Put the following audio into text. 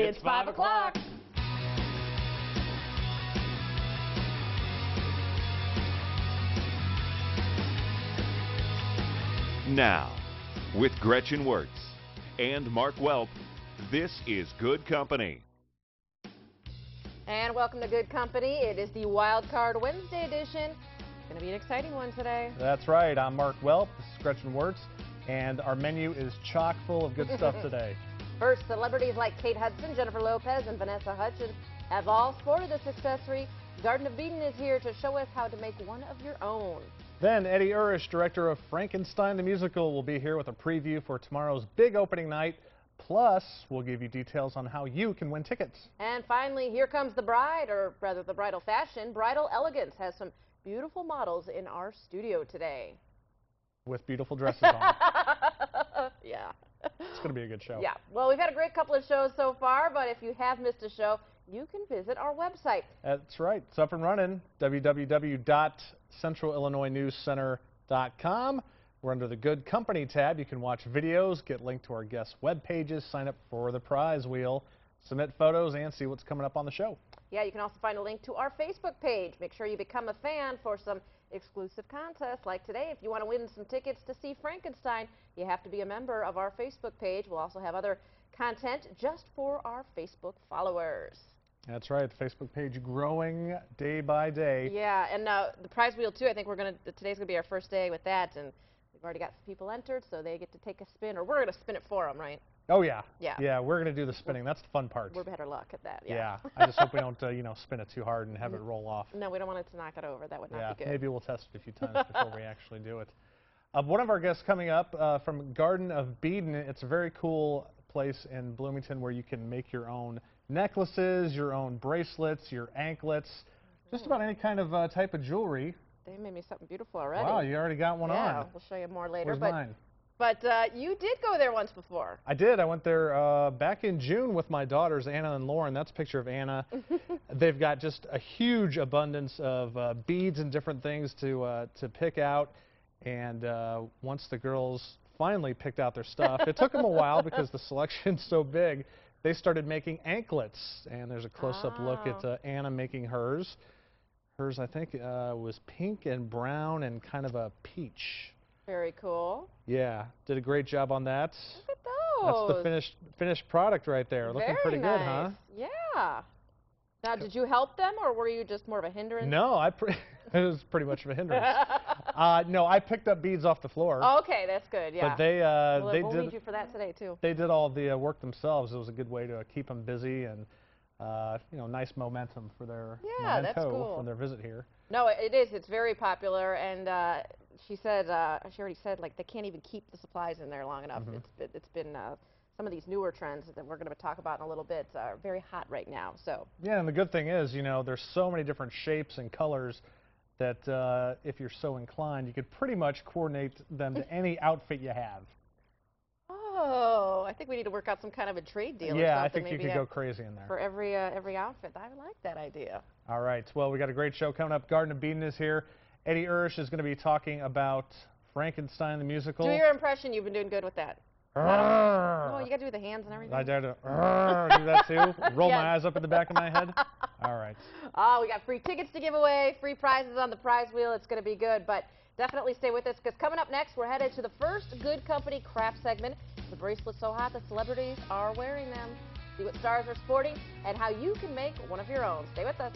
It's 5 o'clock. Now, with Gretchen Wirtz and Mark Welp, this is Good Company. And welcome to Good Company. It is the Wild Card Wednesday edition. It's going to be an exciting one today. That's right. I'm Mark Welp. This is Gretchen Wirtz. And our menu is chock full of good stuff today. First, celebrities like Kate Hudson, Jennifer Lopez, and Vanessa Hudgens have all sported this accessory. Garden of Eden is here to show us how to make one of your own. Then Eddie Irish, director of Frankenstein the Musical, will be here with a preview for tomorrow's big opening night. Plus, we'll give you details on how you can win tickets. And finally, here comes the bride, or rather the bridal fashion. Bridal Elegance has some beautiful models in our studio today. With beautiful dresses on. Yeah. It's going to be a good show. Yeah. Well, we've had a great couple of shows so far, but if you have missed a show, you can visit our website. That's right. It's up and running. www.centralillinoisnewscenter.com. We're under the Good Company tab. You can watch videos, get linked to our guest web pages, sign up for the prize wheel, submit photos, and see what's coming up on the show. Yeah, you can also find a link to our Facebook page. Make sure you become a fan for some exclusive contests like today. If you want to win some tickets to see Frankenstein, you have to be a member of our Facebook page. We'll also have other content just for our Facebook followers. That's right. The Facebook page growing day by day. Yeah, and the prize wheel too. I think today's gonna be our first day with that, and we've already got some people entered, so they get to take a spin, or we're gonna spin it for them, right? Oh yeah. Yeah. Yeah, we're gonna do the spinning. That's the fun part. We're better luck at that. Yeah. I just hope we don't, spin it too hard and have it roll off. No, we don't want it to knock it over. That would not be good. Maybe we'll test it a few times before we actually do it. One of our guests coming up from Garden of Eden. It's a very cool place in Bloomington where you can make your own necklaces, your own bracelets, your anklets, just about any kind of type of jewelry. They made me something beautiful already. Wow, you already got one on. Yeah, we'll show you more later. Where's mine? But you did go there once before. I did. I went there back in June with my daughters, Anna and Lauren. That's a picture of Anna. They've got just a huge abundance of beads and different things to pick out. And once the girls finally picked out their stuff, it took them a while because the selection's so big. They started making anklets, and there's a close-up look at Anna making hers. Hers, I think, was pink and brown and kind of a peach. Very cool. Yeah, did a great job on that. Look at those. That's the finished product right there. Looking pretty good, huh? Yeah. Now, did you help them, or were you just more of a hindrance? No, it was pretty much of a hindrance. No, I picked up beads off the floor. Oh, okay, that's good. Yeah. But they we'll need you for that today too. They did all the work themselves. It was a good way to keep them busy and nice momentum for their that's cool. for their visit here. No, it is. It's very popular, and she already said, like, they can't even keep the supplies in there long enough. It's been some of these newer trends that we're going to talk about in a little bit are very hot right now. So yeah, and the good thing is, there's so many different shapes and colors that if you're so inclined, you could pretty much coordinate them to any outfit you have. Oh, I think we need to work out some kind of a trade deal. Yeah, or I think maybe you could go crazy in there. For every outfit. I like that idea. All right. Well, we got a great show coming up. Garden of Eden is here. Eddie Irish is going to be talking about Frankenstein the Musical. Do your impression. You've been doing good with that. Oh, you got to do the hands and everything. I dare to do that too. Roll my eyes up at the back of my head. All right. Oh, we got free tickets to give away, free prizes on the prize wheel. It's going to be good, but definitely stay with us because coming up next, we're headed to the first Good Company craft segment. The bracelet's so hot, the celebrities are wearing them. See what stars are sporting and how you can make one of your own. Stay with us.